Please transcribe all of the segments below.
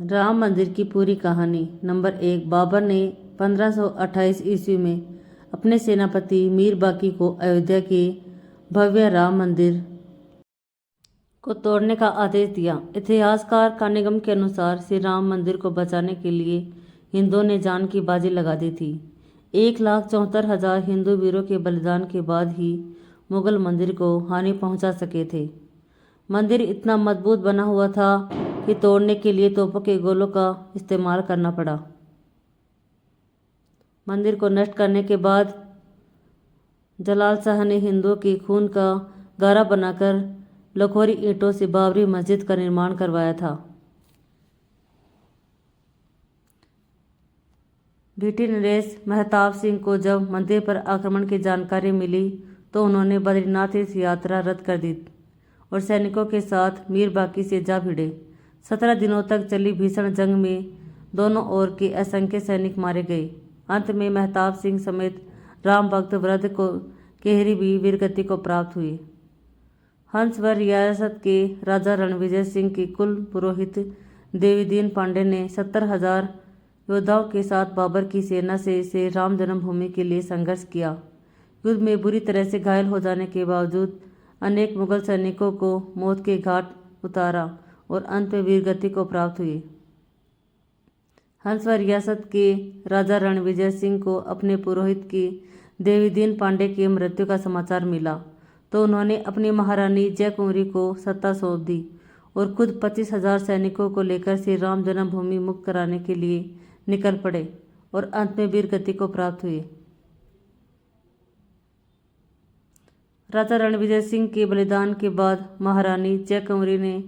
राम मंदिर की पूरी कहानी। नंबर 1। बाबर ने 1528 ईस्वी में अपने सेनापति मीर बाकी को अयोध्या के भव्य राम मंदिर को तोड़ने का आदेश दिया। इतिहासकार कानिगम के अनुसार श्री राम मंदिर को बचाने के लिए हिंदुओं ने जान की बाजी लगा दी थी। 1,74,000 हिंदू वीरों के बलिदान के बाद ही मुगल मंदिर को हानि पहुंचा सके थे। मंदिर इतना मजबूत बना हुआ था कि तोड़ने के लिए तोपों के गोलों का इस्तेमाल करना पड़ा। मंदिर को नष्ट करने के बाद जलाल शाह ने हिंदुओं के खून का गारा बनाकर लखोरी ईंटों से बाबरी मस्जिद का निर्माण करवाया था। भीटी नरेश महताब सिंह को जब मंदिर पर आक्रमण की जानकारी मिली तो उन्होंने बद्रीनाथ तीर्थ यात्रा रद्द कर दी और सैनिकों के साथ मीर बाकी से जा भिड़े। 17 दिनों तक चली भीषण जंग में दोनों ओर के असंख्य सैनिक मारे गए। अंत में महताब सिंह समेत राम भक्त वृद्ध को केहरी भी वीरगति को प्राप्त हुई। हंसवर रियासत के राजा रणविजय सिंह के कुल पुरोहित देवीदीन पांडे ने 70,000 योद्धाओं के साथ बाबर की सेना से राम जन्मभूमि के लिए संघर्ष किया। युद्ध में बुरी तरह से घायल हो जाने के बावजूद अनेक मुगल सैनिकों को मौत के घाट उतारा और अंत में वीरगति को प्राप्त हुई। हंसवर रियासत के राजा रणविजय सिंह को अपने पुरोहित के देवीदीन पांडे के मृत्यु का समाचार मिला तो उन्होंने अपनी महारानी जयकुंवरी को सत्ता सौंप दी और खुद 25,000 सैनिकों को लेकर श्री राम जन्मभूमि मुक्त कराने के लिए निकल पड़े और अंत में वीरगति को प्राप्त हुए। राजा रणविजय सिंह के बलिदान के बाद महारानी जयकुंवरी ने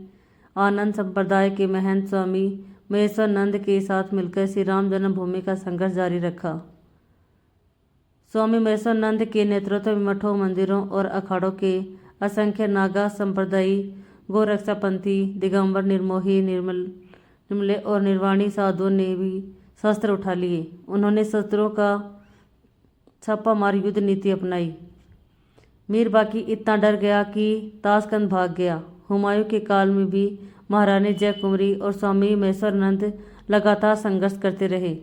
आनंद संप्रदाय के महंत स्वामी महेश्वरानंद के साथ मिलकर श्री राम जन्मभूमि का संघर्ष जारी रखा। स्वामी महेश्वरानंद के नेतृत्व में मठों, मंदिरों और अखाड़ों के असंख्य नागा संप्रदायी, गोरक्षापंथी, दिगंबर, निर्मोही, निर्मले और निर्वाणी साधुओं ने भी शस्त्र उठा लिए। उन्होंने शस्त्रों का छापामार युद्ध नीति अपनाई। मीर बाकी इतना डर गया कि ताशकंद भाग गया। हुमायूं के काल में भी महारानी जयकुंवरी और स्वामी महेश्वरानंद लगातार संघर्ष करते रहे।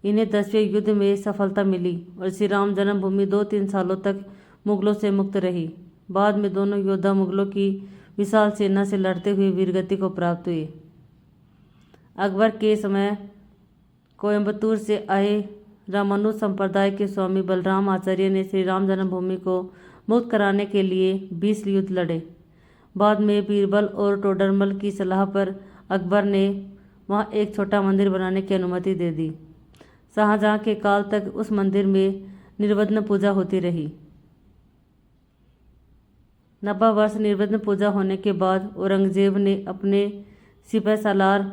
इन्हें 10वें युद्ध में सफलता मिली और श्री राम जन्मभूमि 2-3 सालों तक मुगलों से मुक्त रही। बाद में दोनों योद्धा मुगलों की विशाल सेना से लड़ते हुए वीरगति को प्राप्त हुए। अकबर के समय कोयम्बतूर से आए रामानुज संप्रदाय के स्वामी बलराम आचार्य ने श्री राम जन्मभूमि को मुक्त कराने के लिए 20 युद्ध लड़े। बाद में बीरबल और टोडरमल की सलाह पर अकबर ने वहां एक छोटा मंदिर बनाने की अनुमति दे दी। शाहजहां के काल तक उस मंदिर में निर्विघ्न पूजा होती रही। 90 वर्ष निर्विघ्न पूजा होने के बाद औरंगजेब ने अपने सिपह सालार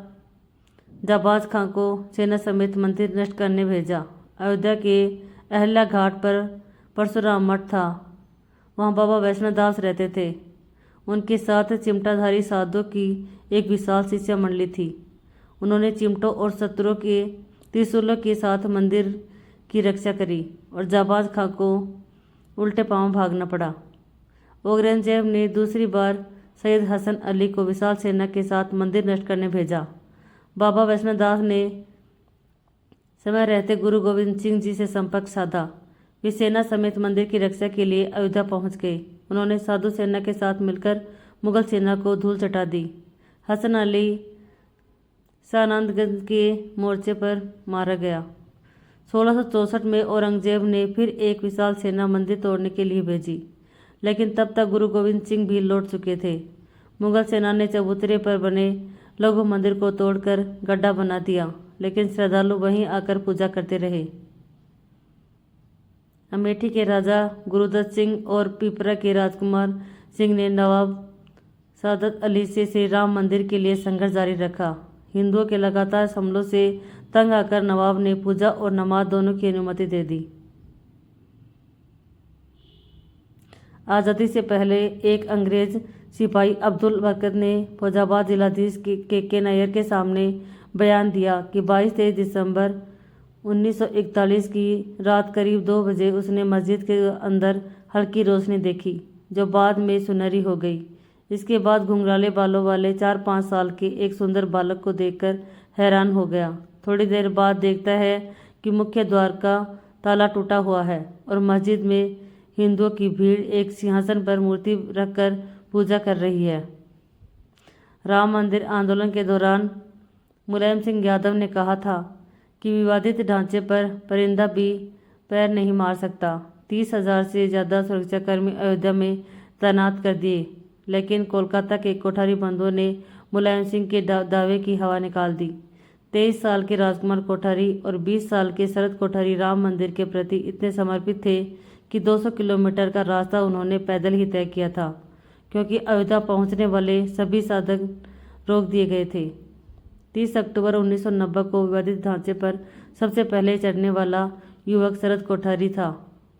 जाबाज खां को सेना समेत मंदिर नष्ट करने भेजा। अयोध्या के अहल्या घाट पर परशुराम मठ था। वहाँ बाबा वैष्णोदास रहते थे। उनके साथ चिमटाधारी साधुओं की एक विशाल शिष्य मंडली थी। उन्होंने चिमटों और शत्रुओं के त्रिशूलों के साथ मंदिर की रक्षा करी और जाबाज खां को उल्टे पांव भागना पड़ा। औरंगजेब ने दूसरी बार सैयद हसन अली को विशाल सेना के साथ मंदिर नष्ट करने भेजा। बाबा वैष्णोदास ने समय रहते गुरु गोविंद सिंह जी से संपर्क साधा। वे सेना समेत मंदिर की रक्षा के लिए अयोध्या पहुंच गए। उन्होंने साधु सेना के साथ मिलकर मुगल सेना को धूल चटा दी। हसन अली सानंदगंज के मोर्चे पर मारा गया। 1664 में औरंगजेब ने फिर एक विशाल सेना मंदिर तोड़ने के लिए भेजी, लेकिन तब तक गुरु गोविंद सिंह भी लौट चुके थे। मुगल सेना ने चबूतरे पर बने लघु मंदिर को तोड़कर गड्ढा बना दिया, लेकिन श्रद्धालु वहीं आकर पूजा करते रहे। अमेठी के राजा गुरुदत्त सिंह और पिपरा के राजकुमार सिंह ने नवाब सादत अली से श्री राम मंदिर के लिए संघर्ष जारी रखा। हिंदुओं के लगातार हमलों से तंग आकर नवाब ने पूजा और नमाज दोनों की अनुमति दे दी। आज़ादी से पहले एक अंग्रेज सिपाही अब्दुल बरकत ने फैजाबाद जिलाधीश के नायर के सामने बयान दिया कि 22-23 दिसंबर 1941 की रात करीब 2 बजे उसने मस्जिद के अंदर हल्की रोशनी देखी, जो बाद में सुनहरी हो गई। इसके बाद घुंघराले बालों वाले 4-5 साल के एक सुंदर बालक को देखकर हैरान हो गया। थोड़ी देर बाद देखता है कि मुख्य द्वार का ताला टूटा हुआ है और मस्जिद में हिंदुओं की भीड़ एक सिंहासन पर मूर्ति रखकर पूजा कर रही है। राम मंदिर आंदोलन के दौरान मुलायम सिंह यादव ने कहा था कि विवादित ढांचे पर परिंदा भी पैर नहीं मार सकता। 30,000 से ज़्यादा सुरक्षाकर्मी अयोध्या में तैनात कर दिए, लेकिन कोलकाता के कोठारी बंधुओं ने मुलायम सिंह के दावे की हवा निकाल दी। 23 साल के राजकुमार कोठारी और 20 साल के शरद कोठारी राम मंदिर के प्रति इतने समर्पित थे कि 200 किलोमीटर का रास्ता उन्होंने पैदल ही तय किया था, क्योंकि अयोध्या पहुंचने वाले सभी साधन रोक दिए गए थे। 30 अक्टूबर 1990 को विवादित ढांचे पर सबसे पहले चढ़ने वाला युवक शरद कोठारी था।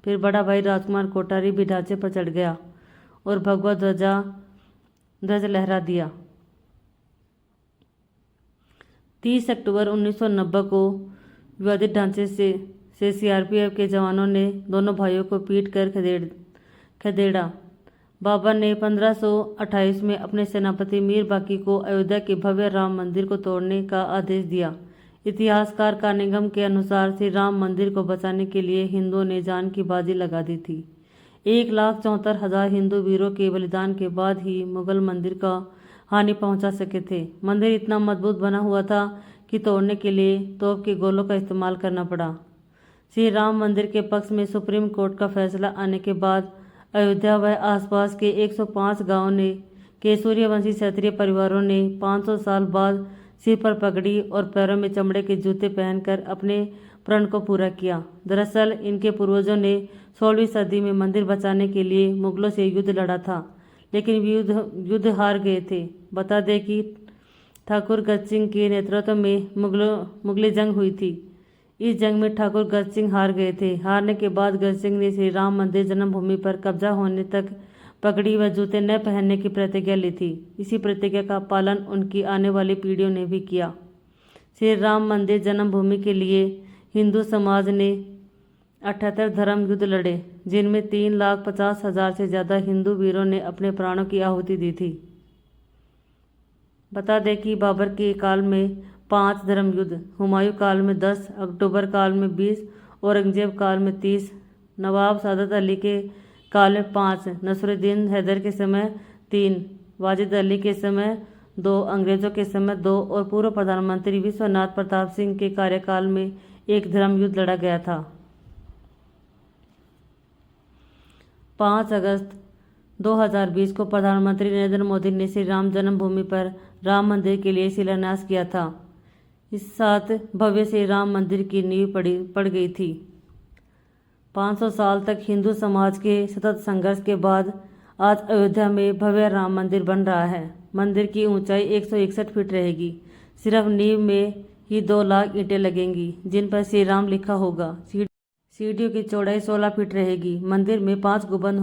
फिर बड़ा भाई राजकुमार कोठारी भी ढांचे पर चढ़ गया और भगवा ध्वज लहरा दिया। 30 अक्टूबर 1990 को विवादित ढांचे से सीआरपीएफ के जवानों ने दोनों भाइयों को पीट कर खदेड़ा। बाबर ने 1528 में अपने सेनापति मीर बाकी को अयोध्या के भव्य राम मंदिर को तोड़ने का आदेश दिया। इतिहासकार कानिंघम के अनुसार श्री राम मंदिर को बचाने के लिए हिंदुओं ने जान की बाजी लगा दी थी। 1,74,000 हिंदू वीरों के बलिदान के बाद ही मुगल मंदिर का हानि पहुंचा सके थे। मंदिर इतना मजबूत बना हुआ था कि तोड़ने के लिए तोप के गोलों का इस्तेमाल करना पड़ा। श्री राम मंदिर के पक्ष में सुप्रीम कोर्ट का फैसला आने के बाद अयोध्या व आसपास के 105 गांवों के सूर्यवंशी क्षत्रिय परिवारों ने 500 साल बाद सिर पर पगड़ी और पैरों में चमड़े के जूते पहनकर अपने प्रण को पूरा किया। दरअसल इनके पूर्वजों ने 16वीं सदी में मंदिर बचाने के लिए मुगलों से युद्ध लड़ा था, लेकिन युद्ध हार गए थे। बता दें कि ठाकुर गज सिंह के नेतृत्व में मुगली जंग हुई थी। इस जंग में ठाकुर गज सिंह हार गए थे। हारने के बाद गज सिंह ने श्री राम मंदिर जन्मभूमि पर कब्जा होने तक पगड़ी व जूते न पहनने की प्रतिज्ञा ली थी। इसी प्रतिज्ञा का पालन उनकी आने वाली पीढ़ियों ने भी किया। श्री राम मंदिर जन्मभूमि के लिए हिंदू समाज ने 78 धर्म युद्ध लड़े, जिनमें 3,50,000 से ज़्यादा हिंदू वीरों ने अपने प्राणों की आहुति दी थी। बता दें कि बाबर के काल में 5 धर्म युद्ध, हुमायूं काल में 10, अक्टूबर काल में 20, औरंगजेब काल में 30, नवाब सादत अली के काल में 5, नसरुद्दीन हैदर के समय 3, वाजिद अली के समय 2, अंग्रेजों के समय 2 और पूर्व प्रधानमंत्री विश्वनाथ प्रताप सिंह के कार्यकाल में 1 धर्म युद्ध लड़ा गया था। 5 अगस्त 2020 को प्रधानमंत्री नरेंद्र मोदी ने श्री राम जन्मभूमि पर राम मंदिर के लिए शिलान्यास किया था। इस साथ भव्य श्री राम मंदिर की नींव पड़ गई थी। 500 साल तक हिंदू समाज के सतत संघर्ष के बाद आज अयोध्या में भव्य राम मंदिर बन रहा है। मंदिर की ऊंचाई 161 फीट रहेगी। सिर्फ नींव में ही 2 लाख ईंटें लगेंगी, जिन पर श्री राम लिखा होगा। सीढ़ियों की चौड़ाई 16 फीट रहेगी। मंदिर में 5 गुंबद